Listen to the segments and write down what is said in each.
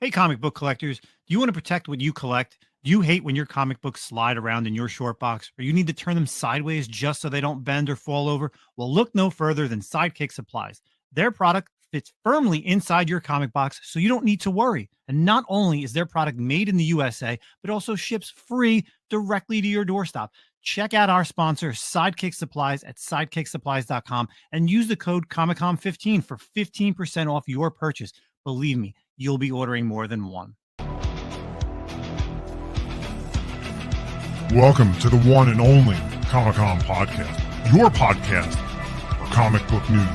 Hey, comic book collectors, do you want to protect what you collect? Do you hate when your comic books slide around in your short box, or you need to turn them sideways just so they don't bend or fall over? Well, look no further than Sidekick Supplies. Their product fits firmly inside your comic box, so you don't need to worry. And not only is their product made in the USA, but also ships free directly to your doorstep. Check out our sponsor, Sidekick Supplies, at sidekicksupplies.com and use the code ComicCom15 for 15% off your purchase. Believe me, you'll be ordering more than one. Welcome to the one and only TheComiCompodcast, your podcast for comic book news,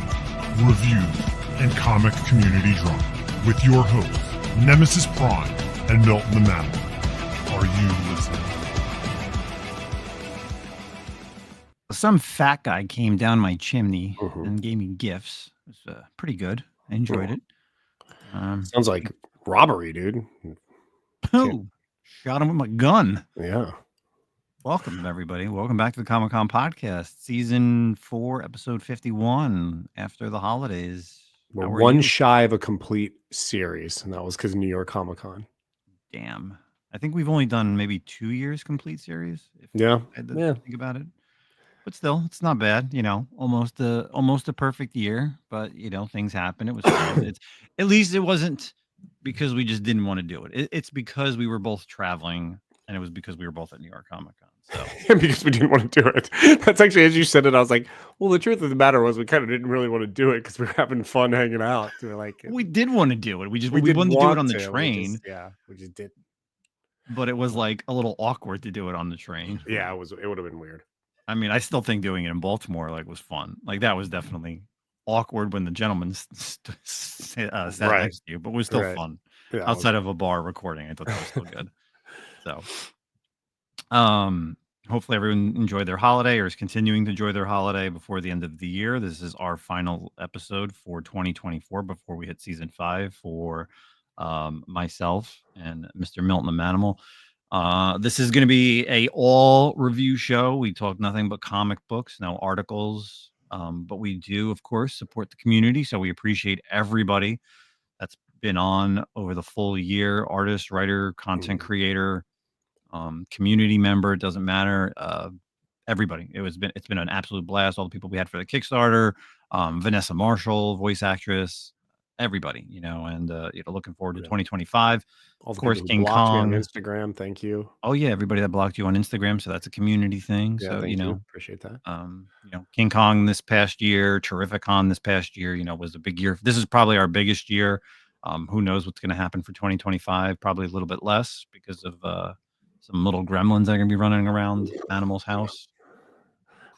reviews, and comic community drama, with your hosts, Nemesis Prime and Milton the Manimal. Are you listening? Some fat guy came down my chimney and gave me gifts. It was pretty good. I enjoyed it. Sounds like robbery, dude. Oh, shot him with my gun. Yeah. Welcome, everybody. Welcome back to the Comic-Con Podcast, Season 4, Episode 51, after the holidays. We're one shy of a complete series, and that was because of New York Comic Con. Damn. I think we've only done maybe 2 years complete series. Yeah. I had to think about it. But still, it's not bad. You know, almost a perfect year. But, you know, things happen. It was fun. At least it wasn't because we just didn't want to do it. It's because we were both traveling, and it was because we were both at New York Comic Con. So because we didn't want to do it. That's actually, as you said it, I was like, well, the truth of the matter was we kind of didn't really want to do it because we were having fun hanging out. We were like, we did want to do it. We wanted to do it on the train. We just didn't. But it was like a little awkward to do it on the train. Yeah, it would have been weird. I mean, I still think doing it in Baltimore was fun. Like, that was definitely awkward when the gentleman sat next to you, but it was still fun. Yeah, outside of a bar recording, I thought that was still good. So, hopefully everyone enjoyed their holiday or is continuing to enjoy their holiday before the end of the year. This is our final episode for 2024 before we hit season 5 for myself and Mr. Milton the Manimal. This is going to be a all review show. We talk nothing but comic books, no articles, but we do, of course, support the community. So we appreciate everybody that's been on over the full year: artist, writer, content creator, community member. It doesn't matter. Everybody. It's been an absolute blast. All the people we had for the Kickstarter, Vanessa Marshall, voice actress. Everybody, you know, and looking forward to 2025. Of course, King Kong on Instagram. Thank you. Oh yeah, everybody that blocked you on Instagram. So that's a community thing. Yeah, so you know, appreciate that. King Kong this past year, Terrificon this past year, was a big year. This is probably our biggest year. Who knows what's going to happen for 2025? Probably a little bit less because of some little gremlins that are going to be running around Animal's house.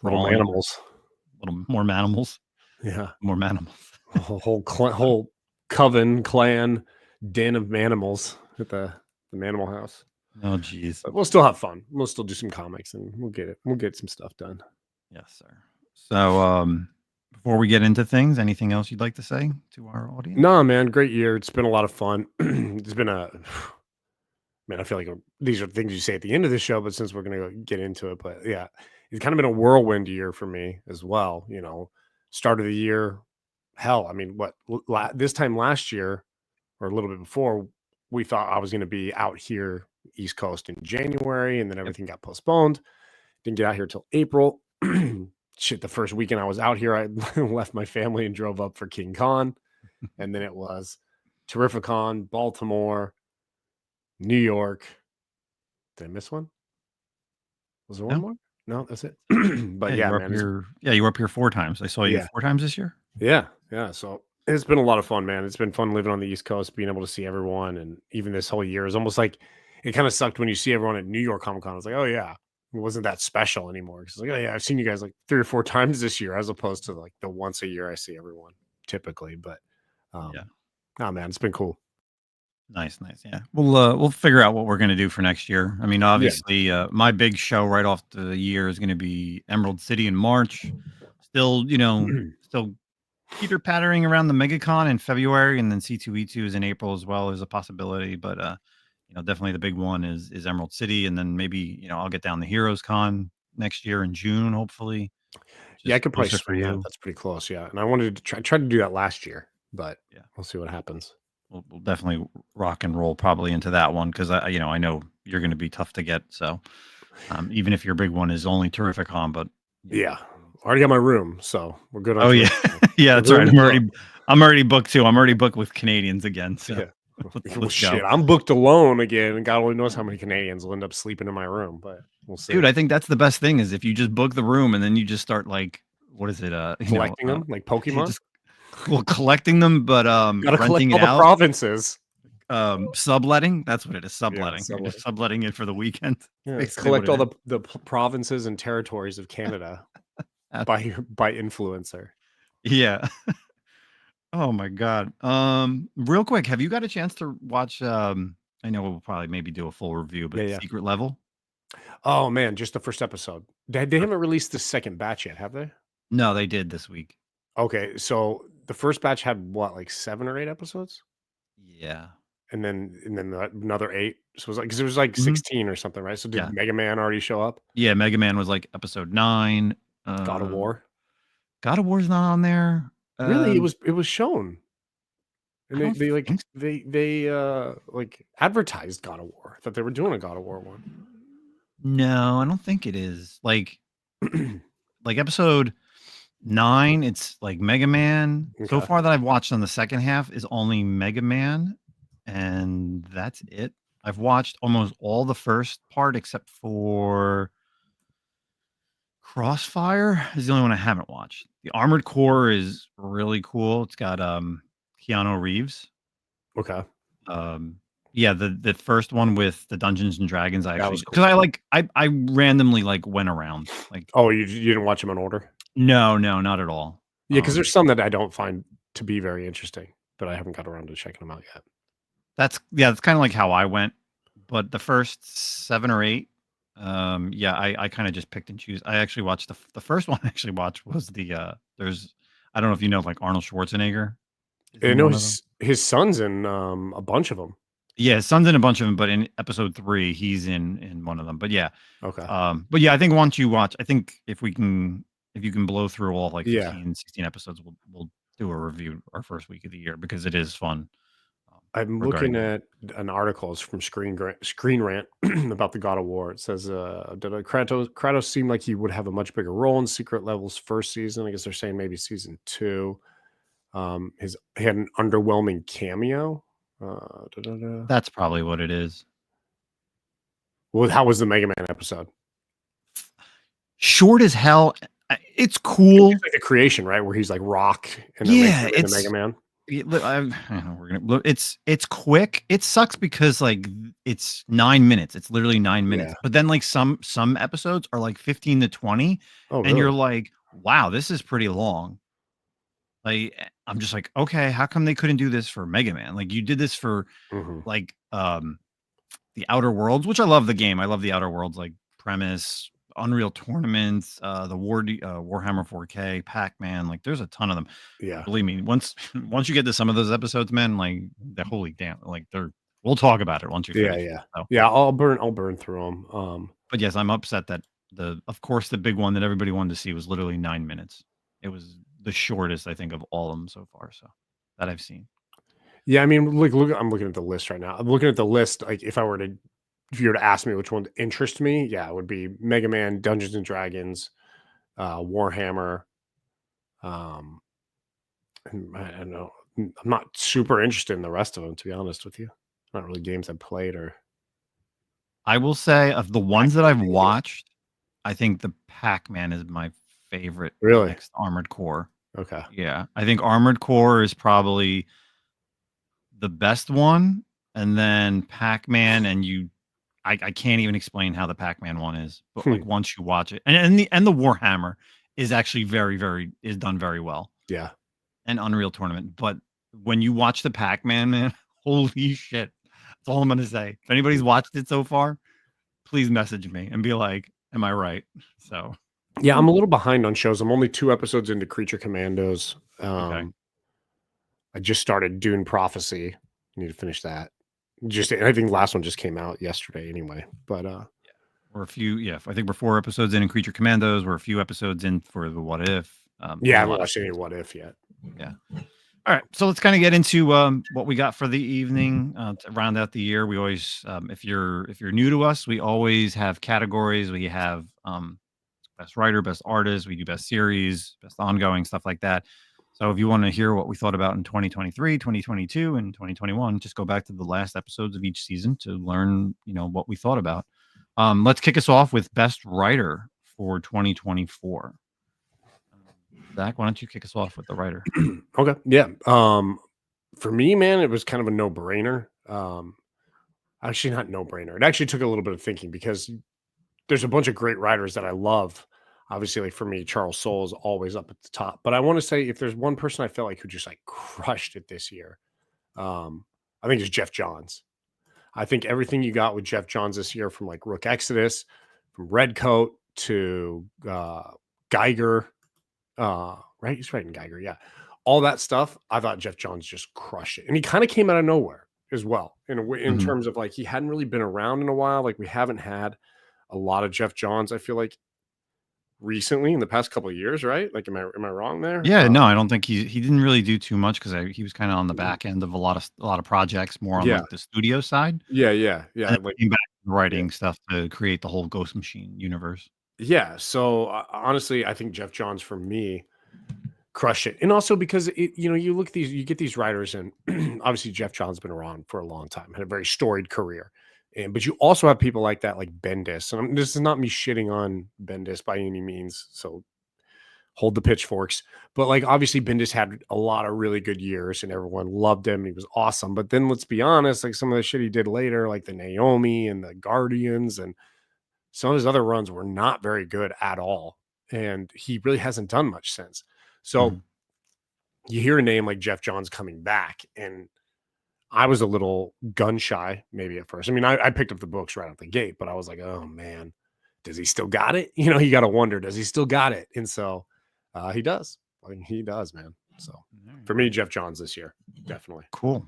Little animals. Little more manimals. Yeah, more manimals. A whole coven clan den of animals at the Manimal house. Oh geez. But we'll still have fun. We'll still do some comics and we'll get some stuff done. Yes, sir. So before we get into things, anything else you'd like to say to our audience? No, man, great year. It's been a lot of fun. It's been I feel like these are things you say at the end of the show, but since we're gonna get into it, but yeah, it's kind of been a whirlwind year for me as well. You know, start of the year. Hell, I mean, this time last year or a little bit before, we thought I was going to be out here East Coast in January, and then everything got postponed. Didn't get out here till April. Shit, the first weekend I was out here, I left my family and drove up for King Kong. And then it was Terrificon, Baltimore, New York. Did I miss one? Was there one more? No, that's it. But yeah, man. You were up here 4 times. I saw you 4 times this year. Yeah. So it's been a lot of fun, man. It's been fun living on the East Coast, being able to see everyone. And even this whole year is almost like it kind of sucked when you see everyone at New York Comic Con. I was like, oh, yeah, it wasn't that special anymore. Because like, oh, yeah, I've seen you guys like 3 or 4 times this year, as opposed to like the once a year I see everyone typically. But oh, man, it's been cool. Nice. Yeah. We'll figure out what we're going to do for next year. I mean, obviously, my big show right off the year is going to be Emerald City in March. Still teeter-pattering around the MegaCon in February, and then C2E2 is in April as well as a possibility. But definitely the big one is Emerald City, and then maybe I'll get down the Heroes Con next year in June, hopefully. Yeah, I could probably swing that. That's pretty close. Yeah, and I wanted to try to do that last year, but we'll see what happens. we'll definitely rock and roll probably into that one because I know you're going to be tough to get. So even if your big one is only Terrific On, but Yeah. Already got my room, so we're good on oh yeah, yeah, We're that's good right. to go. I'm already booked too. I'm already booked with Canadians again. So Yeah. Well, let's shit, go, I'm booked alone again, and God only knows how many Canadians will end up sleeping in my room, but we'll see. dude. I think that's the best thing is if you just book the room and then you just start like what is it? Collecting them like you Pokemon. just collecting them, but Gotta collect renting it all the out, provinces. subletting. That's what it is. Yeah, Subletting. You're just subletting it for the weekend. yeah, Basically, what collect it all is. the provinces and territories of Canada by influencer. Yeah. Oh my god. Real quick, have you got a chance to watch? I know we'll probably maybe do a full review, Yeah, but yeah. Secret Level. Oh man, just the first episode. They haven't released the second batch yet, have they? No, they did this week. Okay, so the first batch had what, like 7 or 8 episodes? Yeah. And then another 8. So it was like 'cause it was like Mhm. 16 or something, right? So did Yeah. Mega Man already show up? Yeah. Mega Man was like episode 9. God of War? God of War's not on there. Really? It was shown. And I don't they like think. like advertised God of War. I thought they were doing a God of War one. No, I don't think it is. Like episode 9, it's like Mega Man. So Okay. far that I've watched on the second half is only Mega Man, and that's it. I've watched almost all the first part except for Crossfire is the only one I haven't watched. The Armored Core is really cool. It's got Keanu Reeves. Okay. Yeah, the first one with the Dungeons and Dragons I That actually was cool. because I randomly like went around. Like Oh, you didn't watch them in order? no, not at all. Yeah, because there's some that I don't find to be very interesting, but I haven't got around to checking them out yet. That's kind of like how I went, but the first 7 or 8, yeah, I kind of just picked and choose. I actually watched the first one I actually watched was there's I don't know if you know like Arnold Schwarzenegger is I in know one of them. his son's in a bunch of them. Yeah, his son's in a bunch of them, but in episode 3 he's in one of them. But yeah, Okay. I think once you watch, I think if you can blow through all like Yeah. 15, 16 episodes, we'll do a review our first week of the year because it is fun. I'm Regarding looking that. at an article it's from Screen Rant about the God of War. It says, did Kratos seem like he would have a much bigger role in Secret Level's first season? I guess they're saying maybe season 2. He had an underwhelming cameo. That's probably what it is. Well, how was the Mega Man episode? Short as hell. It's cool. It's like the creation, right? Where he's like rock and Yeah, then the Mega Man. It's quick. It sucks because like it's 9 minutes. It's literally 9 minutes. Yeah. But then like some episodes are like 15 to 20 Oh, and you're really? like, "Wow, this is pretty long." Like I'm just like, "Okay, how come they couldn't do this for Mega Man? Like you did this for Mhm. like the Outer Worlds, which I love the game. I love the Outer Worlds like premise, Unreal Tournaments, the Warhammer 4K, Pac-Man. Like there's a ton of them. Yeah. Believe me, once you get to some of those episodes, man, like the holy damn, like we'll talk about it once you Yeah, finish. yeah. So, Yeah, I'll burn through them. but yes, I'm upset that of course the big one that everybody wanted to see was literally 9 minutes. It was the shortest I think of all of them so far. So that I've seen. Yeah, I mean, look, I'm looking at the list right now. I'm looking at the list, like, if you were to ask me which one interests me, yeah, it would be Mega Man, Dungeons and Dragons, Warhammer. Um, and I don't know. I'm not super interested in the rest of them, to be honest with you. Not really games I've played or I will say of the ones that I've Pac-Man, maybe. watched, I think the Pac-Man is my favorite Really? next Armored Core. Okay. Yeah, I think Armored Core is probably the best one, and then Pac-Man, and I can't even explain how the Pac-Man one is, but Hmm. like once you watch it, and the Warhammer is actually is done very well, Yeah. and Unreal Tournament. But when you watch the Pac-Man, man, holy shit! That's all I'm gonna say. If anybody's watched it so far, please message me and be like, "Am I right?" So Yeah, I'm a little behind on shows. I'm only 2 episodes into Creature Commandos. okay, I just started Dune Prophecy. Need to finish that. I think the last one just came out yesterday anyway. But we're a few. Yeah, I think we're 4 episodes in Creature Commandos. We're a few episodes in for the What If. yeah, I There's a haven't lot of watched any shows. What If yet. Yeah. All right, so let's kind of get into what we got for the evening to round out the year. We always, if you're new to us, we always have categories. We have best writer, best artist. We do best series, best ongoing, stuff like that. So if you want to hear what we thought about in 2023, 2022, and 2021, just go back to the last episodes of each season to learn, what we thought about. Let's kick us off with best writer for 2024. Zach, why don't you kick us off with the writer? Okay. Yeah. For me, man, it was kind of a no-brainer. Actually not no-brainer. It actually took a little bit of thinking because there's a bunch of great writers that I love. Obviously, like for me, Charles Soule is always up at the top. But I want to say if there's one person I felt like who just like crushed it this year, I think it's Jeff Johns. I think everything you got with Jeff Johns this year, from like Rook Exodus, from Redcoat to Geiger, right? He's writing Geiger, yeah. All that stuff, I thought Jeff Johns just crushed it, and he kind of came out of nowhere as well in a way, in terms of like he hadn't really been around in a while. Like we haven't had a lot of Jeff Johns, I feel like, recently in the past couple of years, right? Like, am I wrong there? Yeah, no, I don't think he didn't really do too much because he was kind of on the back end of a lot of projects, more on Yeah, like the studio side, yeah. and then Like, came back to yeah, writing stuff to create the whole Ghost Machine universe. yeah. So honestly, I think Jeff Johns for me crushed it, and also because you look at these, you get these writers, and obviously Jeff Johns been around for a long time, had a very storied career, but you also have people like that, like Bendis, and this is not me shitting on Bendis by any means, so hold the pitchforks. But like obviously Bendis had a lot of really good years and everyone loved him. He was awesome. But then let's be honest, like some of the shit he did later, like the Naomi and the Guardians and some of his other runs were not very good at all. And he really hasn't done much since. So Mhm. you hear a name like Jeff Johns coming back, and I was a little gun shy maybe at first. I mean, I picked up the books right out the gate, but I was like, oh man, does he still got it? You got to wonder, does he still got it? And so he does. I mean, he does, man. So for me, Jeff Johns this year, definitely. Cool.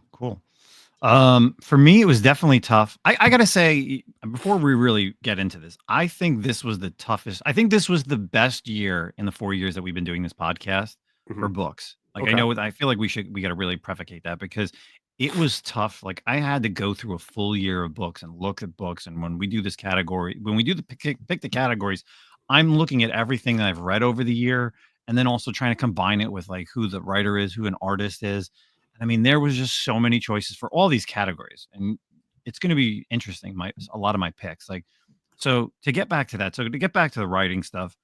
For me, it was definitely tough. I gotta say, before we really get into this, I think this was the toughest. I think this was the best year in the 4 years that we've been doing this podcast for Mhm. books. Like Okay. I feel like we got to really prefacate that because it was tough. Like I had to go through a full year of books and look at books. And when we do this category, when we do the pick the categories, I'm looking at everything that I've read over the year, and then also trying to combine it with like who the writer is, who an artist is. I mean, there was just so many choices for all these categories, and it's going to be interesting. A lot of my picks, like, so to get back to that, so to get back to the writing stuff,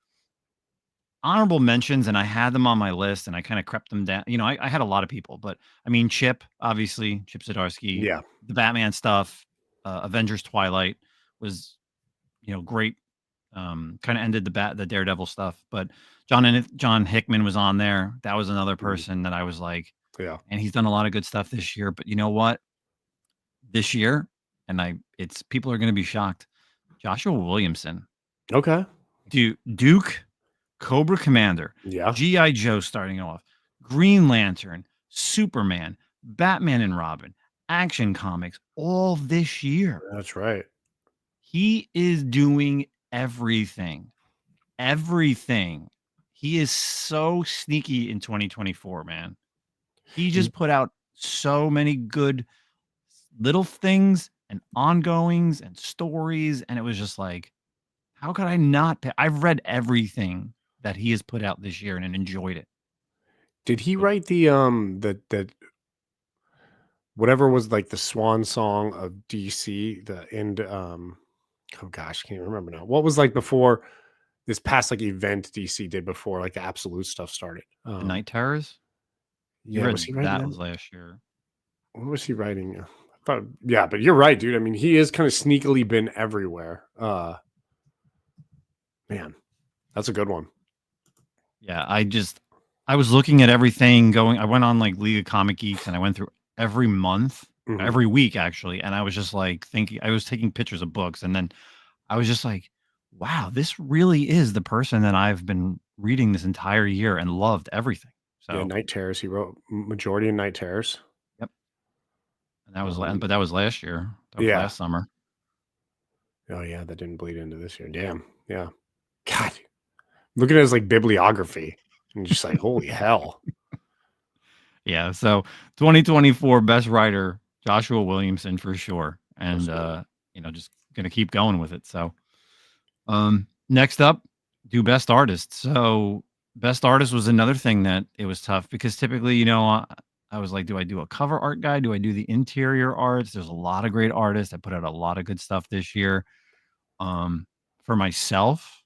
honorable mentions, and I had them on my list, and I kind of crept them down. I had a lot of people, but I mean, obviously, Chip Zdarsky, Yeah. the Batman stuff, Avengers Twilight was, great. Kind of ended the Daredevil stuff, but John Hickman was on there. That was another Mhm. person that I was like, Yeah. and he's done a lot of good stuff this year. But you know what? This year, it's people are going to be shocked. Joshua Williamson, Okay. Duke, Cobra Commander, Yeah. GI Joe starting off, Green Lantern, Superman, Batman and Robin, Action Comics, all this year. That's right. He is doing everything. Everything. He is so sneaky in 2024, man. He Y- just put out so many good little things and ongoings and stories, and it was just like, how could I not I've read everything that he has put out this year and enjoyed it. Did he So, write the whatever was like the swan song of DC, the end, oh gosh, can't remember now. What was like before this past like event DC did before like the absolute stuff started? The Night Terrors, you Yeah, was read he writing that that? was last year. What was he writing? I thought, yeah, but you're right, dude. I mean, he is kind of sneakily been everywhere. Man, that's a good one. Yeah, I was looking at everything going. I went on like League of Comic Geeks and I went through every month, Mhm. every week actually, and I was just like thinking. I was taking pictures of books, and then I was just like, wow, this really is the person that I've been reading this entire year and loved everything. Yeah, So, Night Terrors. He wrote majority of Night Terrors. yep. And Um, but that was last year. That was yeah. last summer. Oh yeah, that didn't bleed into this year. Damn. Yeah. God, looking at his like bibliography and just like, holy hell. Yeah, so 2024 best writer Joshua Williamson for sure, and just gonna keep going with it. So, next up, do best artist. So, best artist was another thing that it was tough because typically, I was like, do I do a cover art guy? Do I do the interior arts? There's a lot of great artists. I put out a lot of good stuff this year. For myself,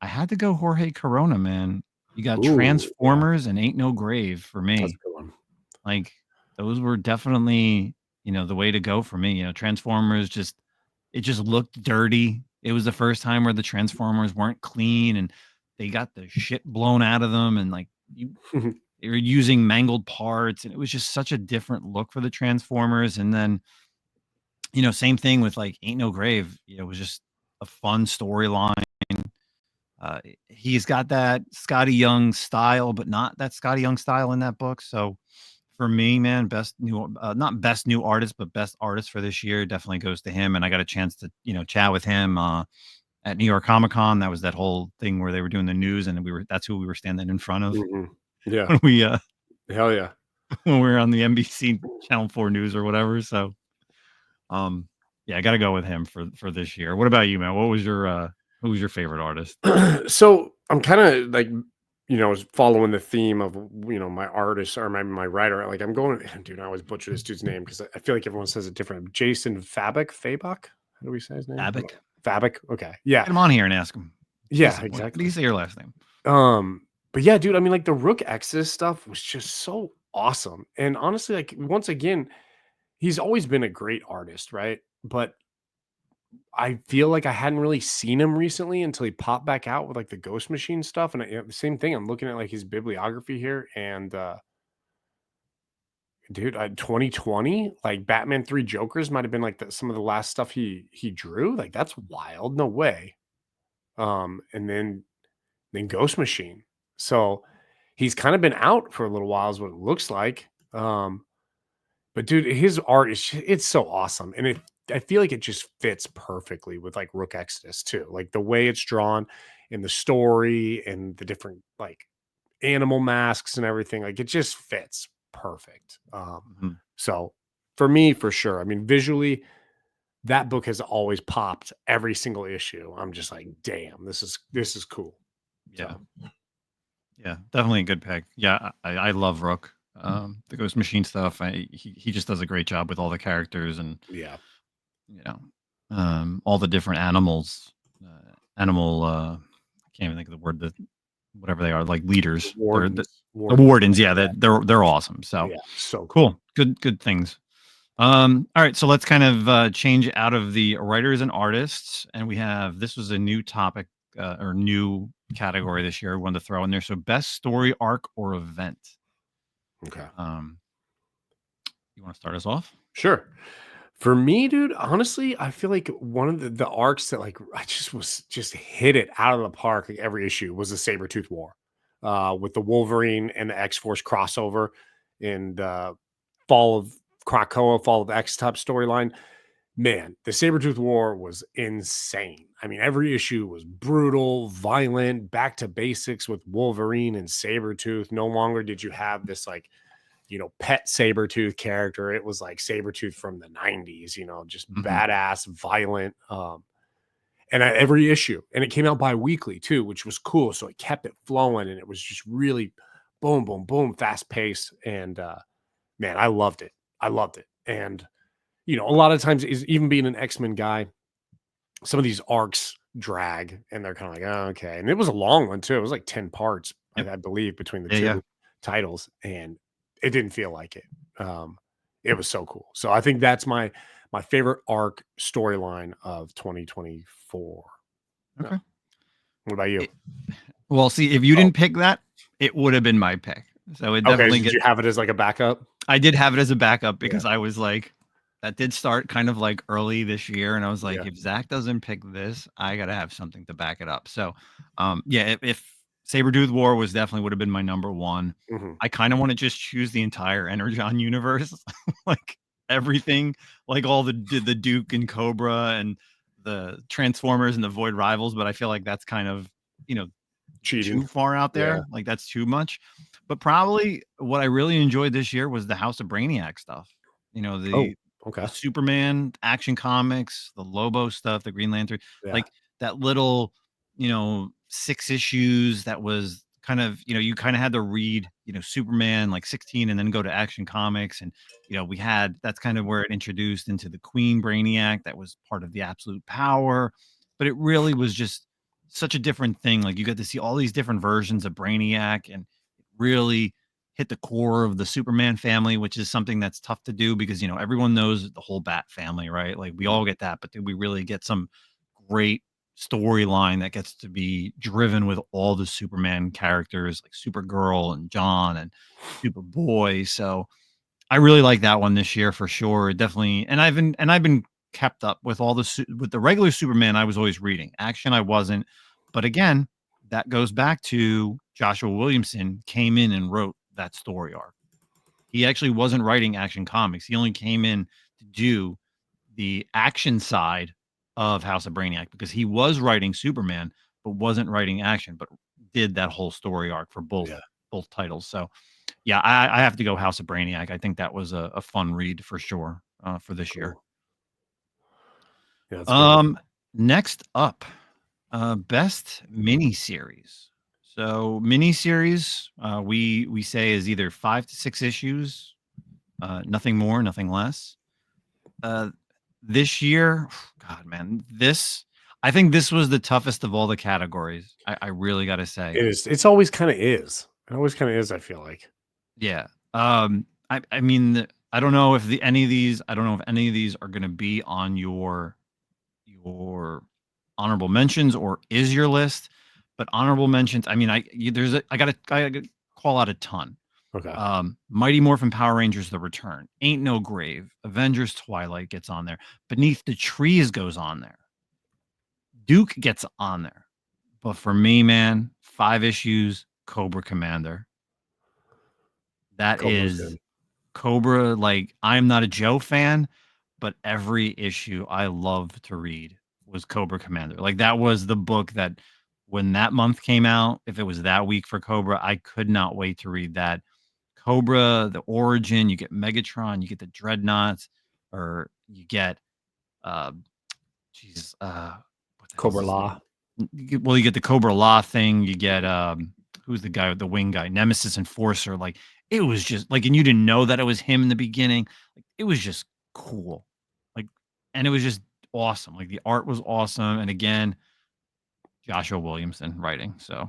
I had to go Jorge Corona, man. You got Ooh, yeah, Transformers and Ain't No Grave for that's me. a good one. Like, those were definitely, the way to go for me. Transformers it just looked dirty. It was the first time where the Transformers weren't clean and they got the shit blown out of them and like they were using mangled parts and it was just such a different look for the Transformers. And then, same thing with like Ain't No Grave. It was just a fun storyline. He's got that Scotty Young style, but not that Scotty Young style in that book. So for me, man, not best new artist, but best artist for this year definitely goes to him. And I got a chance to, chat with him at New York Comic Con. That was that whole thing where they were doing the news, and that's who we were standing in front of Yeah, when we hell yeah. when we were on the NBC Channel 4 News or whatever. So, yeah, I got to go with him for this year. What about you, man? What was your who was your favorite artist? So I'm kind of like, following the theme of, my artist or my writer. Like I'm going, dude, I always butcher this dude's name because I feel like everyone says it different. Jason Fabok. How do we say his name? Abbott. Fabok. Okay. Yeah. Get him on here and ask him. Yeah, Jason, how do exactly. you say your last name? But yeah, dude, I mean, like the Rook Exodus stuff was just so awesome. And honestly, like once again, he's always been a great artist, right? But I feel like I hadn't really seen him recently until he popped back out with like the Ghost Machine stuff. And the same thing, I'm looking at like his bibliography here, and dude, 2020, like Batman 3 Jokers might have been like some of the last stuff he drew. Like that's wild. No way. And then Ghost Machine. So he's kind of been out for a little while, is what it looks like. But dude, his art it's so awesome. And I feel like it just fits perfectly with like Rook Exodus too. Like the way it's drawn in the story and the different like animal masks and everything. Like it just fits perfect. Mhm. So for me, for sure. I mean, visually, that book has always popped every single issue. I'm just like, damn, this is cool. Yeah. So Yeah, definitely a good pick. Yeah, I love Rook. The Ghost Machine stuff. He just does a great job with all the characters and yeah. all the different animals. I can't even think of the word that whatever they are, like leaders. They're the wardens. Yeah, they're awesome. So Yeah, so cool. Good things. All right, so let's kind of change out of the writers and artists, and this was a new topic or new category this year. I wanted to throw in there. So best story arc or event. Okay. You want to start us off? Sure. For me, dude, honestly, I feel like one of the arcs that like I just hit it out of the park like every issue was the Sabretooth War. With the Wolverine and the X-Force crossover and Fall of Krakoa, Fall of X-Top storyline. Man, the Sabretooth War was insane. I mean, every issue was brutal, violent, back to basics with Wolverine and Sabretooth. No longer did you have this like, pet Sabretooth character. It was like Sabretooth from the 90s, just badass, violent. And every issue, and it came out bi-weekly too, which was cool. So it kept it flowing and it was just really boom, boom, boom, fast paced. And man, I loved it. I loved it. And a lot of times is even being an X-Men guy, some of these arcs drag and they're kind of like, oh, okay. And it was a long one too. It was like 10 parts, Yep. I believe, between the Yeah, two yeah. titles. And it didn't feel like it. It was so cool. So I think that's my favorite arc storyline of 2024. Okay. What about you? Well, see, if you didn't pick that, it would have been my pick. So it Okay, definitely did you have it as like a backup? I did have it as a backup because I was like, that did start kind of like early this year, and I was like, if Zach doesn't pick this, I gotta have something to back it up. So, yeah, if Sabretooth War was definitely would have been my number one. I kind of want to just choose the entire Energon universe, like everything, like all the Duke and Cobra and the Transformers and the Void Rivals. But I feel like that's kind of cheating. too far out there. Yeah. Like that's too much. But probably what I really enjoyed this year was the House of Brainiac stuff. You know, Oh, the okay. Superman Action Comics, the Lobo stuff, the Green Lantern, Yeah. like that little, 6 issues that was kind of, you kind of had to read, Superman like 16 and then go to Action Comics. And, that's kind of where it introduced into the Queen Brainiac that was part of the Absolute Power. But it really was just such a different thing. Like you get to see all these different versions of Brainiac and really hit the core of the Superman family, which is something that's tough to do because, everyone knows the whole Bat family, right? Like we all get that, but did we really get some great storyline that gets to be driven with all the Superman characters like Supergirl and John and Superboy? So I really like that one this year for sure. Definitely. And I've been kept up with all with the regular Superman I was always reading. Action I wasn't. But again, that goes back to Joshua Williamson came in and wrote that story arc. He actually wasn't writing Action Comics. He only came in to do the action side of House of Brainiac because he was writing Superman but wasn't writing Action, but did that whole story arc for both titles. So yeah, I have to go House of Brainiac. I think that was a fun read for sure for this year. Yeah, that's great. Next up, best miniseries. So miniseries, we say is either 5 to 6 issues, nothing more, nothing less. This year, God, man, I think this was the toughest of all the categories. I really got to say, It is. It's always kind of is. It always kind of is. I feel like. yeah. I mean, I don't know if any of these are going to be on your honorable mentions or is your list, but honorable mentions. I mean, I gotta call out a ton. Okay. Mighty Morphin Power Rangers: The Return, Ain't No Grave, Avengers: Twilight gets on there, Beneath the Trees goes on there, Duke gets on there, but for me, man, 5 issues, Cobra Commander. That Cobra's is good. Cobra. Like, I'm not a Joe fan, but every issue I love to read was Cobra Commander. Like, that was the book that when that month came out, if it was that week for Cobra, I could not wait to read that. Cobra, the origin, you get Megatron, you get the Dreadnoughts, or you get Jesus, what the hell's Cobra his La. name? Well, you get the Cobra La thing, you get who's the guy with the wing guy, Nemesis Enforcer. Like, it was just like, and you didn't know that it was him in the beginning. Like, it was just cool. Like, and it was just awesome. Like, the art was awesome. And again, Joshua Williamson writing. So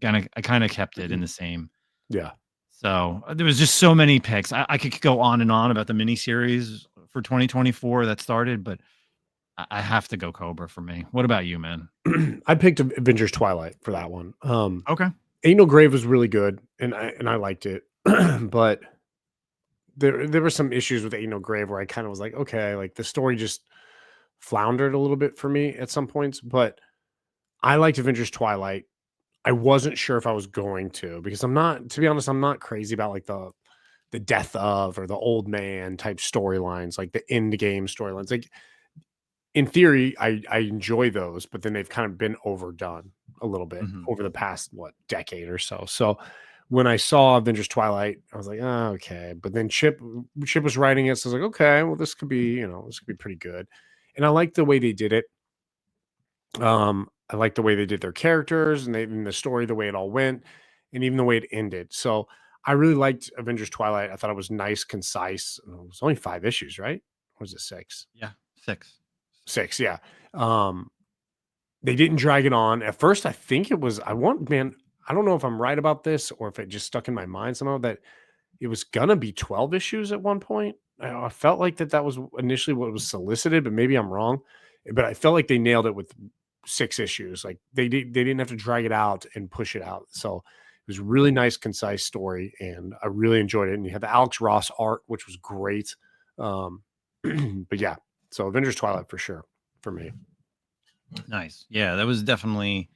I kind of kept it in the same. Yeah. So there was just so many picks. I could go on and on about the miniseries for 2024 that started, but I have to go Cobra for me. What about you, man? I picked Avengers Twilight for that one. Okay. Ain't No Grave was really good, and I liked it, but there were some issues with Ain't No Grave where I kind of was like, okay, like the story just floundered a little bit for me at some points. But I liked Avengers Twilight. I wasn't sure if I was going to because I'm not, to be honest, I'm not crazy about like the death of or the old man type storylines, like the end game storylines. Like in theory, I enjoy those, but then they've kind of been overdone a little bit over the past decade or so. So when I saw Avengers Twilight, I was like, oh, okay. But then Chip was writing it, so I was like, okay, well, this could be, this could be pretty good. And I like the way they did it. I like the way they did their characters and the story, the way it all went, and even the way it ended. So I really liked Avengers Twilight. I thought it was nice, concise. It was only 5 issues, right? Or was it 6? Yeah, 6. 6, yeah. They didn't drag it on. At first, I think it was, man, I don't know if I'm right about this or if it just stuck in my mind somehow that it was gonna be 12 issues at one point. I felt like that was initially what was solicited, but maybe I'm wrong. But I felt like they nailed it with 6 issues. Like they didn't have to drag it out and push it out. So it was really nice, concise story, and I really enjoyed it. And you had the Alex Ross art, which was great. But yeah, so Avengers Twilight for sure for me. Nice. Yeah, that was definitely,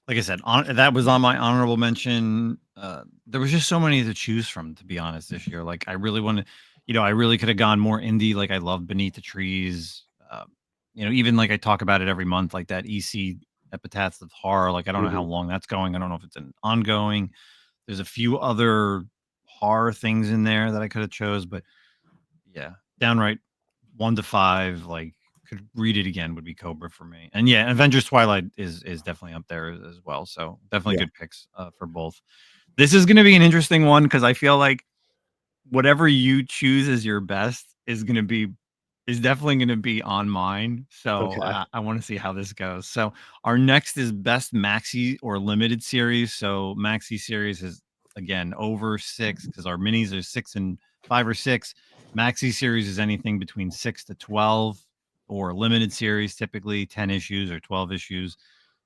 like I said, that was on my honorable mention. There was just so many to choose from, to be honest, this year. Like, I really wanted, I really could have gone more indie. Like, I love Beneath the Trees. Even like I talk about it every month, like that EC Epitaphs of Horror. Like, I don't know how long that's going. I don't know if it's an ongoing. There's a few other horror things in there that I could have chose, but yeah, downright 1 to 5, like, could read it again would be Cobra for me. And yeah, Avengers Twilight is definitely up there as well. So definitely good picks for both. This is going to be an interesting one because I feel like whatever you choose as your best is definitely going to be on mine. So Okay. I want to see how this goes. So our next is best maxi or limited series. So maxi series is again over 6 because our minis are 6 and 5 or 6. Maxi series is anything between 6 to 12, or limited series typically 10 issues or 12 issues.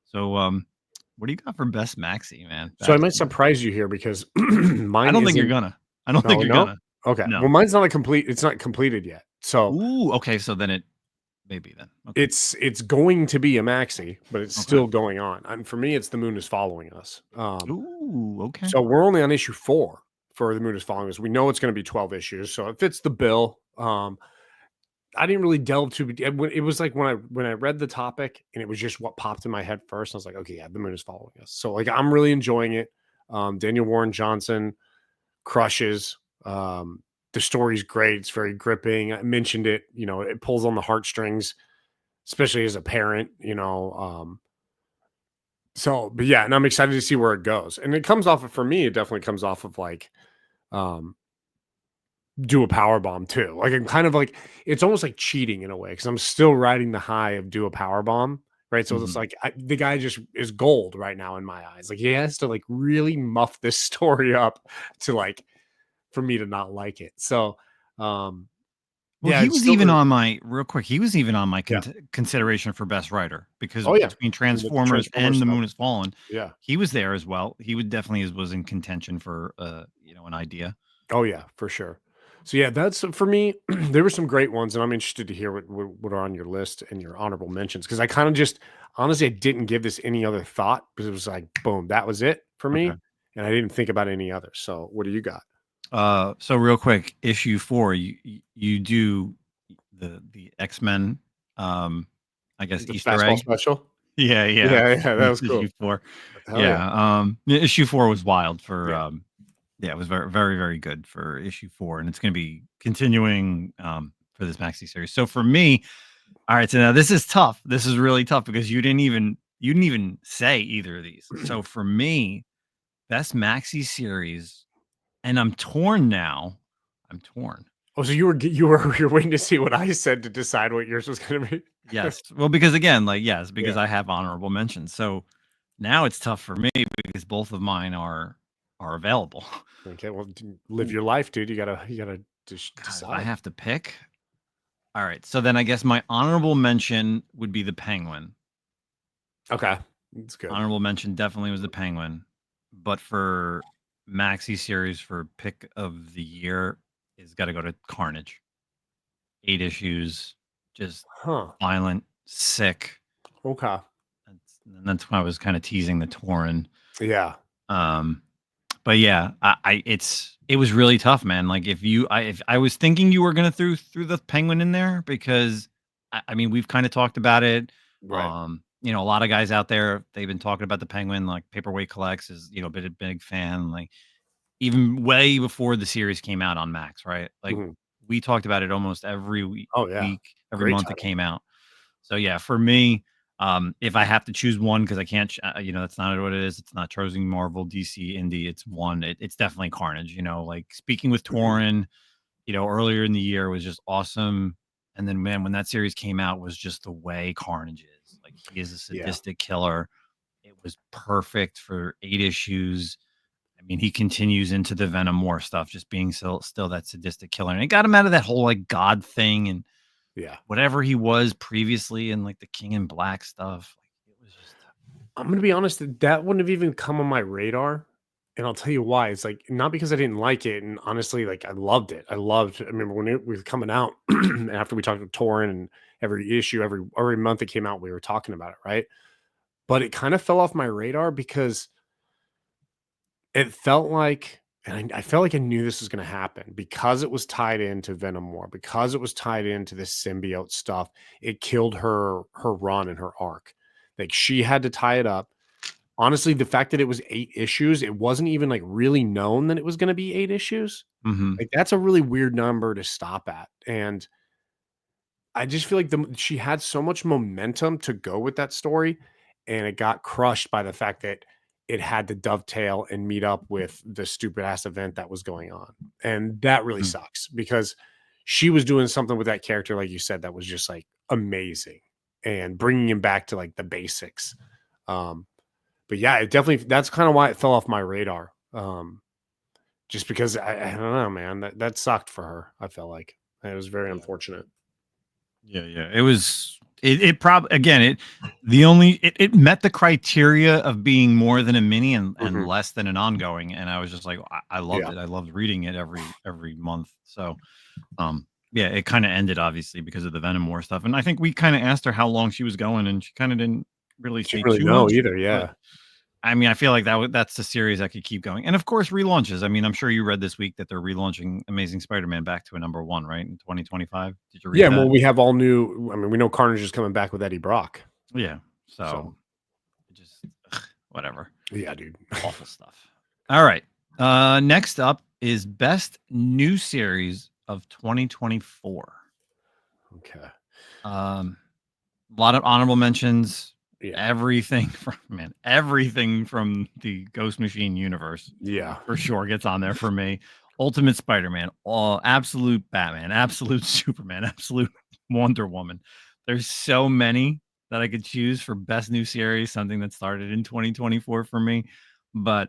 So what do you got for best maxi, man? So I might surprise you here because I mine don't think you're isn't. gonna. I don't think Oh, you're no? gonna. Okay. No. Well, mine's not complete. It's not completed yet. So Ooh, okay. So then it maybe then. Okay. it's going to be a maxi, but it's Okay. still going on. And for me, it's The Moon is Following Us. Ooh, okay. So we're only on issue 4 for The Moon is Following Us. We know it's going to be 12 issues, so it fits the bill. I didn't really delve too. It was like when I read the topic and it was just what popped in my head first. I was like, okay, yeah, The Moon is Following Us. So like I'm really enjoying it. Daniel Warren Johnson crushes. The story's great. It's very gripping. I mentioned it. It pulls on the heartstrings, especially as a parent. So, but yeah, and I'm excited to see where it goes. And it comes off of, for me, it definitely comes off of like, um, do a power bomb too. Like I'm kind of like, it's almost like cheating in a way because I'm still riding the high of do a power bomb. Right. So it's Mhm. like the guy just is gold right now in my eyes. Like he has to like really muff this story up to like, for me to not like it. So, um, Well, yeah, he it's was still even really, on my real quick. He was even on my yeah. consideration for best writer because Oh yeah. between With the Transformers Transformers and The stuff. Moon Has Fallen, Yeah. he was there as well. He would definitely was in contention for an idea. Oh yeah, for sure. So yeah, that's for me. There were some great ones, and I'm interested to hear what are on your list and your honorable mentions because I kind of just honestly I didn't give this any other thought because it was like boom, that was it for Okay. me, and I didn't think about any others. So what do you got? So real quick, issue 4, you do the X-Men, I guess The Easter fastball egg. special. Yeah, yeah. Yeah, yeah, that was Issue cool. 4. Hell yeah, Yeah, issue 4 was wild for yeah. yeah, it was very, very, very good for issue 4, and it's going to be continuing for this maxi series. So for me, all right, so now this is tough. This is really tough because you didn't even say either of these. So for me, best maxi series, and I'm torn now. I'm torn. Oh, so you're waiting to see what I said to decide what yours was going to be. Yes. Well, because again, like yes, because Yeah. I have honorable mentions. So now it's tough for me because both of mine are available. Okay. Well, live your life, dude. You gotta just God, if I decide. have to pick. All right. So then I guess my honorable mention would be the Penguin. Okay, that's good. Honorable mention definitely was the Penguin. But for maxi series for pick of the year is got to go to Carnage. 8 issues, just Huh. violent, sick. Okay. That's why I was kind of teasing the Tauren. Yeah. Um, but yeah, it was really tough, man. Like if I was thinking you were gonna through the Penguin in there because I mean we've kind of talked about it. Right. A lot of guys out there they've been talking about the Penguin. Like Paperweight Collects is been a big fan. Like even way before the series came out on Max, right? Like Mhm. we talked about it almost every Oh, yeah. week, every Great month it title. came out. So yeah, for me, if I have to choose one because I can't, that's not what it is. It's not choosing Marvel, DC, Indie. It's one. It's definitely Carnage. Like speaking with Torin, earlier in the year was just awesome. And then man, when that series came out, was just the way Carnage is. Like he is a Yeah. sadistic killer. It was perfect for 8 issues. I mean, he continues into the Venom War stuff, just being still that sadistic killer, and it got him out of that whole like God thing and Yeah. whatever he was previously in like the King in Black stuff. Like it was just I'm gonna be honest, that wouldn't have even come on my radar, and I'll tell you why. It's, like, not because I didn't like it, and honestly, like, I loved it. I remember when it was coming out, after we talked to Torrin and every issue, every month it came out, we were talking about it, right? But it kinda fell off my radar because it felt like and I felt like I knew this was gonna happen because it was tied into Venom War, because it was tied into this symbiote stuff, it killed her run and her arc. Like she had to tie it up. Honestly, the fact that it was 8 issues, it wasn't even like really known that it was going to be 8 issues. Mm-hmm. Like that's a really weird number to stop at. And I just feel like she had so much momentum to go with that story, and it got crushed by the fact that it had to dovetail and meet up with the stupid ass event that was going on. And that really sucks because she was doing something with that character, like you said, that was just like amazing and bringing him back to like the basics. But yeah, it definitely, that's kind of why it fell off my radar. Just because I don't know, man, that sucked for her. I felt like it was very unfortunate. Yeah. It was. It probably again. It met the criteria of being more than a mini and less than an ongoing, and I was just like, I loved it. I loved reading it every month. So, yeah, it kind of ended obviously because of the Venom War stuff, and I think we kind of asked her how long she was going, and she kind of didn't really say too know much either. Yeah. I mean, I feel like that's the series that could keep going. And of course, relaunches. I mean, I'm sure you read this week that they're relaunching Amazing Spider-Man back to a #1, right? In 2025. Did you read that? Well, we have all new. I mean, we know Carnage is coming back with Eddie Brock. Yeah. So just whatever. Yeah, dude. Awful stuff. All right. Next up is best new series of 2024. Okay. A lot of honorable mentions. Yeah. Everything from the Ghost Machine universe. Yeah. For sure gets on there for me. Ultimate Spider-Man, absolute Batman, absolute Superman, absolute Wonder Woman. There's so many that I could choose for best new series, something that started in 2024 for me. But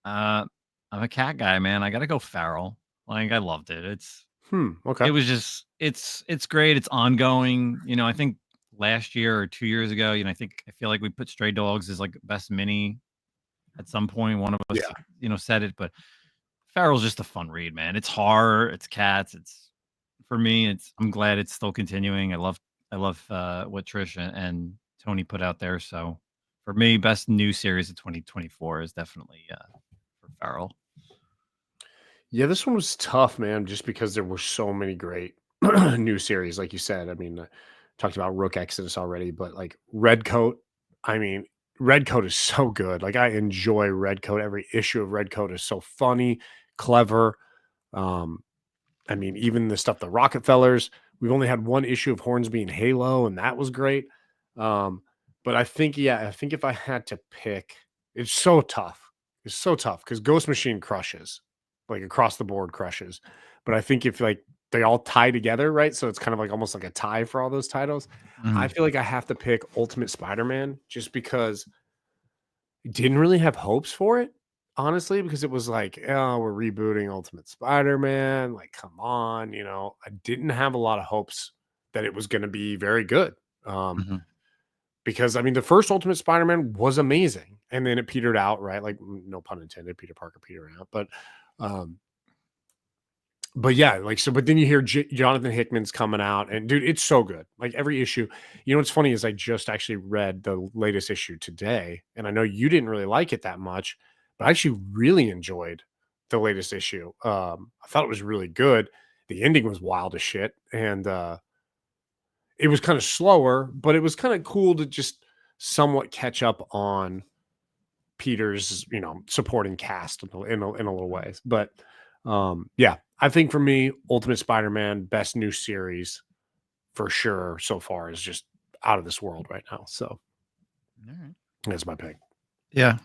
I'm a cat guy, man. I gotta go Farrell. Like I loved it. Okay. It was just it's great. It's ongoing. You know, I think last year or 2 years ago, you know, I feel like we put Stray Dogs as like best mini at some point. One of us, you know, said it, but Farrell's just a fun read, man. It's horror, it's cats, it's for me. I'm glad it's still continuing. I love what Trish and Tony put out there. So for me, best new series of 2024 is definitely for Farrell. Yeah, this one was tough, man, just because there were so many great new series, like you said. I mean, talked about Rook Exodus already, but like Redcoat, I mean, Redcoat is so good. Like I enjoy Redcoat. Every issue of Redcoat is so funny, clever. I mean, even the stuff the Rockefellers. We've only had one issue of Hornsby and Halo, and that was great. But I think if I had to pick, it's so tough. It's so tough because Ghost Machine crushes, like across the board crushes. But I think if like they all tie together, right? So it's kind of like almost like a tie for all those titles. I feel like I have to pick Ultimate Spider-Man just because I didn't really have hopes for it, honestly, because it was like, oh, we're rebooting Ultimate Spider-Man. Like, come on, you know, I didn't have a lot of hopes that it was going to be very good. Because I mean, the first Ultimate Spider-Man was amazing, and then it petered out, right? Like, no pun intended, Peter Parker petering out, but yeah, like so. But then you hear Jonathan Hickman's coming out, and dude, it's so good. Like every issue. You know what's funny is I just actually read the latest issue today, and I know you didn't really like it that much, but I actually really enjoyed the latest issue. I thought it was really good. The ending was wild as shit, and it was kind of slower, but it was kind of cool to just somewhat catch up on Peter's, you know, supporting cast in a little ways. But yeah, I think for me, Ultimate Spider-Man, best new series for sure so far is just out of this world right now. So that's my pick. Yeah.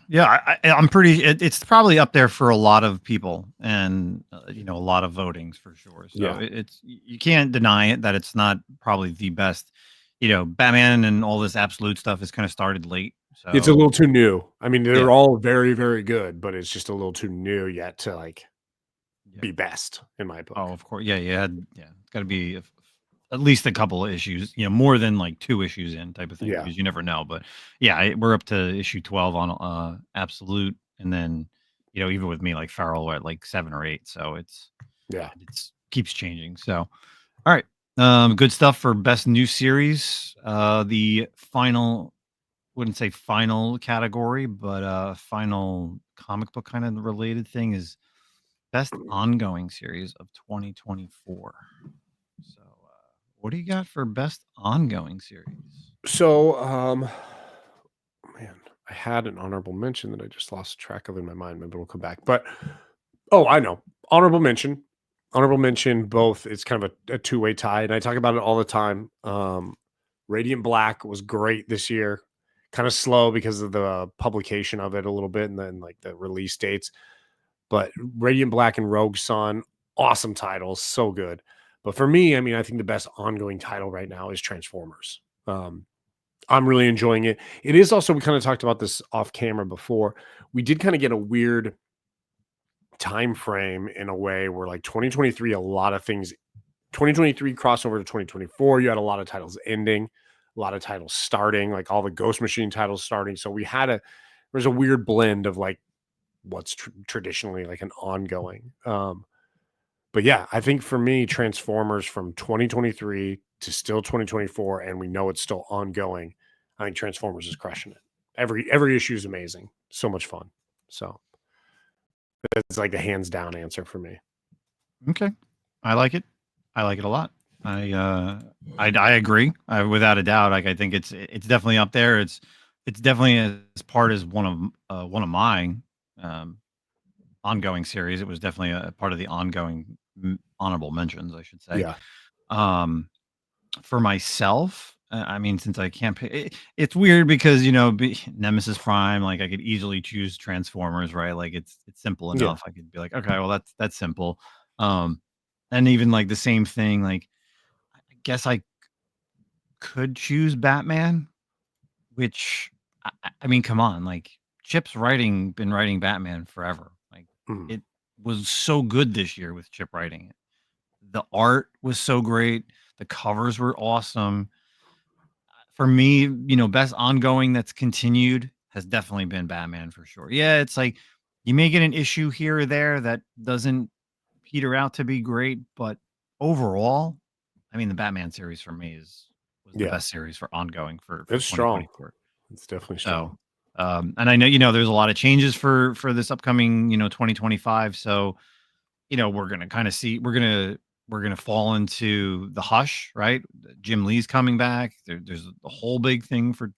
I'm pretty. It's probably up there for a lot of people, and you know, a lot of votings for sure. So it's you can't deny it that it's not probably the best. You know, Batman and all this absolute stuff has kind of started late. So it's a little too new. I mean, they're all very, very good, but it's just a little too new yet to like be best in my book. Oh, of course. It's got to be at least a couple of issues, you know, more than like 2 issues in type of thing, because you never know. But yeah, we're up to issue 12 on absolute, and then you know, even with me, like Farrell, we're at like 7 or 8, so it keeps changing. So all right, good stuff for best new series. The final, wouldn't say final category, but final comic book kind of related thing is best ongoing series of 2024. So what do you got for best ongoing series? So I had an honorable mention that I just lost track of in my mind. Maybe it'll come back. But I know. Honorable mention. Honorable mention, both. It's kind of a two-way tie, and I talk about it all the time. Radiant Black was great this year. Kind of slow because of the publication of it a little bit and then like the release dates. But Radiant Black and Rogue Sun, awesome titles, so good. But for me, I mean, I think the best ongoing title right now is Transformers. I'm really enjoying it. It is also, we kind of talked about this off camera before. We did kind of get a weird time frame in a way where like 2023, a lot of things, 2023 crossover to 2024, you had a lot of titles ending, a lot of titles starting, like all the Ghost Machine titles starting. So there's a weird blend of like what's traditionally like an ongoing. But yeah, I think for me, Transformers from 2023 to still 2024, and we know it's still ongoing. I think Transformers is crushing it. Every issue is amazing. So much fun. So that's like the hands down answer for me. Okay, I like it. I like it a lot. I agree without a doubt. Like I think it's definitely up there. It's definitely as part as one of mine. Ongoing series. It was definitely a part of the ongoing honorable mentions, I should say. Yeah. For myself, I mean, since I can't pick, it's weird because Nemesis Prime. Like I could easily choose Transformers, right? Like it's simple enough. I could be like, okay, well that's simple. And even like the same thing. Like I guess I could choose Batman, which I mean, come on, like Chip's been writing Batman forever. Like it was so good this year with Chip writing it. The art was so great. The covers were awesome. For me, best ongoing that's continued has definitely been Batman for sure. Yeah, it's like you may get an issue here or there that doesn't peter out to be great, but overall, I mean, the Batman series for me was the best series for ongoing for It's strong. 2024. It's definitely strong. So, and I know there's a lot of changes for this upcoming 2025. So, we're gonna kind of see we're gonna fall into the hush, right? Jim Lee's coming back. There's a whole big thing for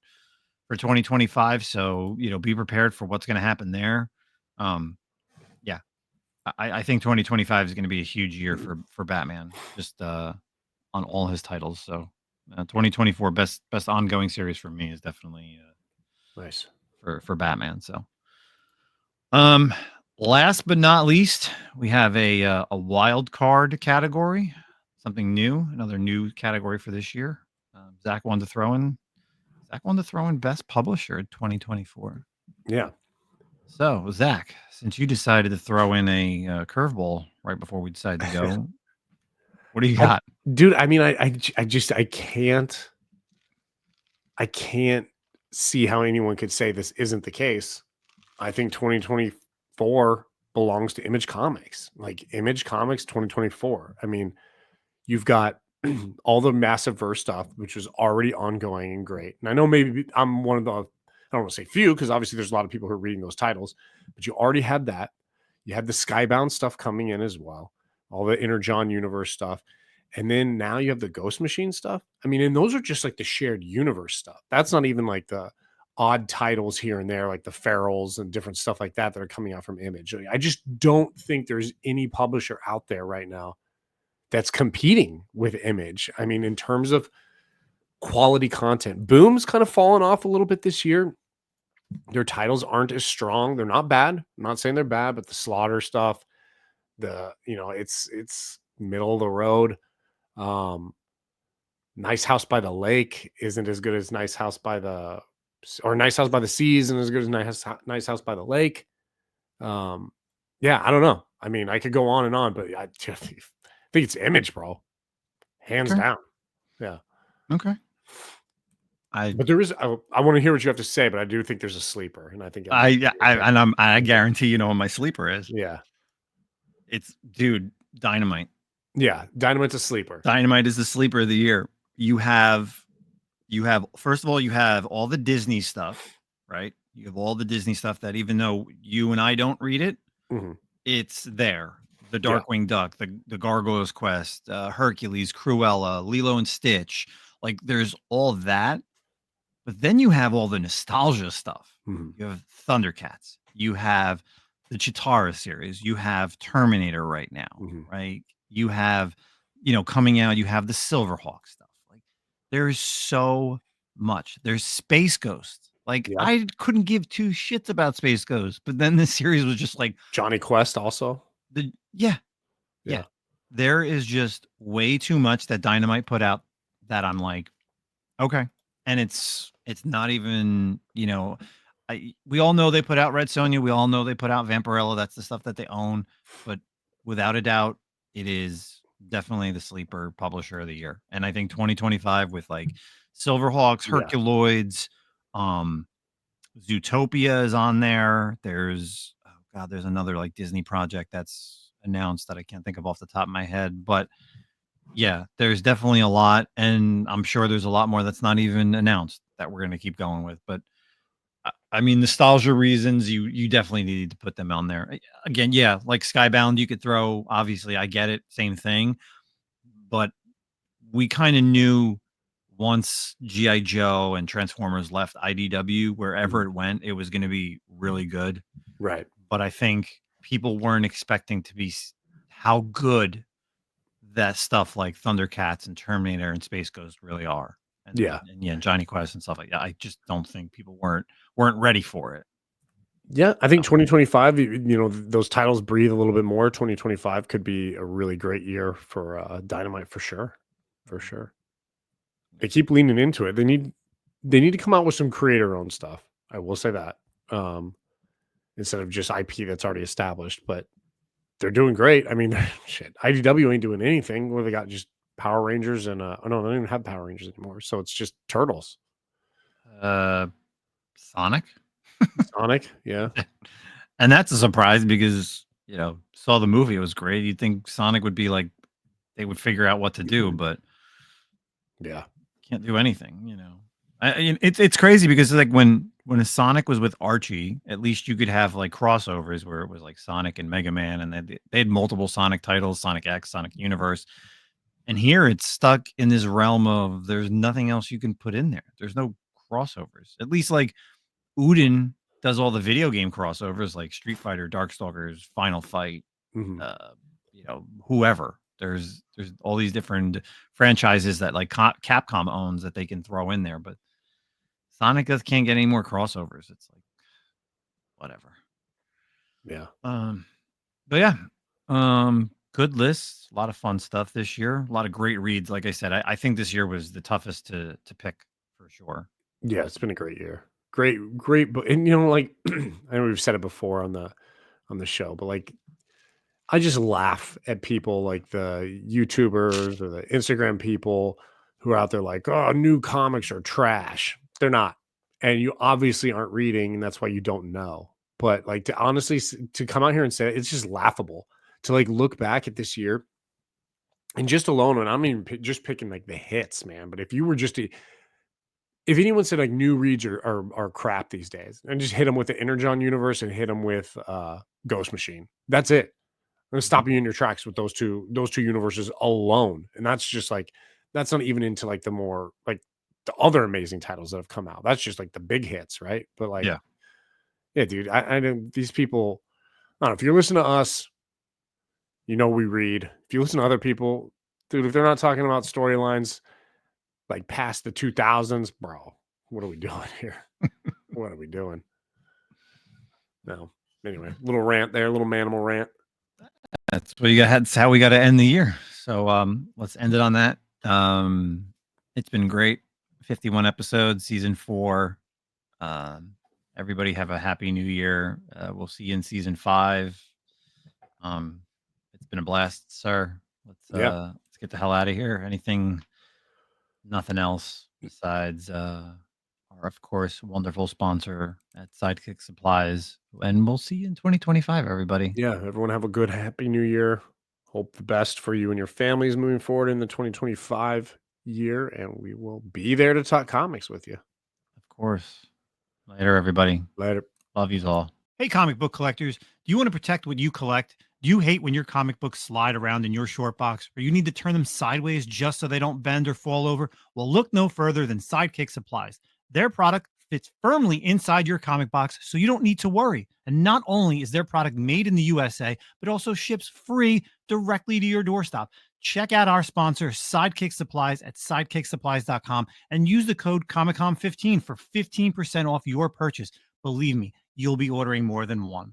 2025. So be prepared for what's gonna happen there. Yeah, I think 2025 is gonna be a huge year for Batman, just on all his titles. So 2024 best ongoing series for me is definitely nice for Batman. So last but not least, we have a wild card category, something new, another new category for this year. Zach wanted to throw in best publisher in 2024. Yeah. So Zach, since you decided to throw in a curveball right before we decided to go, what do you got? Dude, I mean, I can't see how anyone could say this isn't the case. I think 2024 belongs to Image Comics. Like Image Comics 2024. I mean, you've got all the massive verse stuff, which was already ongoing and great. And I know maybe I'm one of the, I don't want to say few, because obviously there's a lot of people who are reading those titles, but you already had that. You had the Skybound stuff coming in as well, all the Inner John universe stuff. And then now you have the Ghost Machine stuff. I mean, and those are just like the shared universe stuff. That's not even like the odd titles here and there, like the Ferals and different stuff like that are coming out from Image. I just don't think there's any publisher out there right now that's competing with Image. I mean, in terms of quality content, Boom's kind of fallen off a little bit this year. Their titles aren't as strong. They're not bad. I'm not saying they're bad, but the Slaughter stuff, it's middle of the road. Nice House by the Lake isn't as good as Nice House by the Sea isn't as good as Nice House by the Lake. Yeah, I don't know. I mean, I could go on and on, but I think it's Image, bro. Hands down. Yeah. Okay. But there is. I want to hear what you have to say, but I do think there's a sleeper, and I think I guarantee you know what my sleeper is. Yeah. It's Dynamite. Yeah, Dynamite's a sleeper. Dynamite is the sleeper of the year. You have first of all, you have all the Disney stuff, right? You have all the Disney stuff that even though you and I don't read it, it's there. The Darkwing Duck, the Gargoyle's Quest, Hercules, Cruella, Lilo and Stitch. Like there's all that. But then you have all the nostalgia stuff. Mhm. You have Thundercats. You have the Chitara series. You have Terminator right now, Mhm. right? You have, coming out, you have the Silverhawk stuff. Like, there's so much. There's Space Ghost. Like, Yeah. I couldn't give two shits about Space Ghost, but then this series was just like Johnny Quest also. yeah. Yeah. There is just way too much that Dynamite put out that I'm like, okay. And it's not even, we all know they put out Red Sonja. We all know they put out Vampirella. That's the stuff that they own. But without a doubt, it is definitely the sleeper publisher of the year. And I think 2025 with like Silverhawks, Yeah. Herculoids, Zootopia is on there. There's there's another like Disney project that's announced that I can't think of off the top of my head. But yeah, there's definitely a lot, and I'm sure there's a lot more that's not even announced that we're going to keep going with. But I mean, nostalgia reasons, you definitely need to put them on there. Again, yeah, like Skybound, you could throw. Obviously, I get it, same thing, but we kind of knew once GI Joe and Transformers left IDW, wherever it went, it was going to be really good. Right. But I think people weren't expecting to be how good that stuff like Thundercats and Terminator and Space Ghost really are. And, Yeah. and Johnny Quest and stuff like that. I just don't think people weren't ready for it. Yeah, I think 2025, those titles breathe a little bit more. 2025 could be a really great year for Dynamite for sure. For sure. They keep leaning into it. They need to come out with some creator owned stuff. I will say that. Instead of just IP that's already established, but they're doing great. I mean, shit, IDW ain't doing anything where they got just Power Rangers and oh no, they don't even have Power Rangers anymore. So it's just Turtles. Sonic. Sonic, yeah. And that's a surprise because, saw the movie, it was great. You'd think Sonic would be like they would figure out what to do, but Yeah. can't do anything, it's crazy because like when a Sonic was with Archie, at least you could have like crossovers where it was like Sonic and Mega Man, and they had multiple Sonic titles, Sonic X, Sonic Universe. And here it's stuck in this realm of there's nothing else you can put in there. There's no crossovers. At least like Uden does all the video game crossovers like Street Fighter, Darkstalkers, Final Fight, Mhm. Whoever. There's all these different franchises that like Capcom owns that they can throw in there, but Sonic can't get any more crossovers. It's like whatever. Yeah. But yeah, good lists. A lot of fun stuff this year. A lot of great reads. Like I said, I think this year was the toughest to pick for sure. Yeah, it's been a great year. Great book. And like I know we've said it before on the show, but like I just laugh at people like the YouTubers or the Instagram people who are out there like, oh, new comics are trash. They're not. And you obviously aren't reading, and that's why you don't know. But like to honestly to come out here and say it, it's just laughable to like look back at this year and just alone, and I'm even just picking like the hits, man. But if you were just to, if anyone said like new reads are crap these days, and just hit them with the Energon universe and hit them with Ghost Machine, that's it. I'm gonna stop you in your tracks with those two universes alone. And that's just like that's not even into like the more like the other amazing titles that have come out. That's just like the big hits, right? But like, yeah, dude, I don't these people, I don't know, if you're listening to us, we read. If you listen to other people, dude, if they're not talking about storylines like past the 2000s, bro, what are we doing here? What are we doing? No. Anyway, little rant there, little manimal rant. That's what you got. That's how we got to end the year. So let's end it on that. It's been great. 51 episodes, season 4. Everybody have a happy new year. We'll see you in season 5. It's been a blast, sir. Let's get the hell out of here. Nothing else besides our, of course, wonderful sponsor at Sidekick Supplies. And we'll see you in 2025, everybody. Yeah, everyone have a good, happy new year. Hope the best for you and your families moving forward in the 2025 year. And we will be there to talk comics with you. Of course. Later, everybody. Later. Love yous all. Hey, comic book collectors. Do you want to protect what you collect? Do you hate when your comic books slide around in your short box, or you need to turn them sideways just so they don't bend or fall over? Well, look no further than Sidekick Supplies. Their product fits firmly inside your comic box, so you don't need to worry. And not only is their product made in the USA, but also ships free directly to your doorstep. Check out our sponsor, Sidekick Supplies, at sidekicksupplies.com and use the code ComicCom15 for 15% off your purchase. Believe me, you'll be ordering more than one.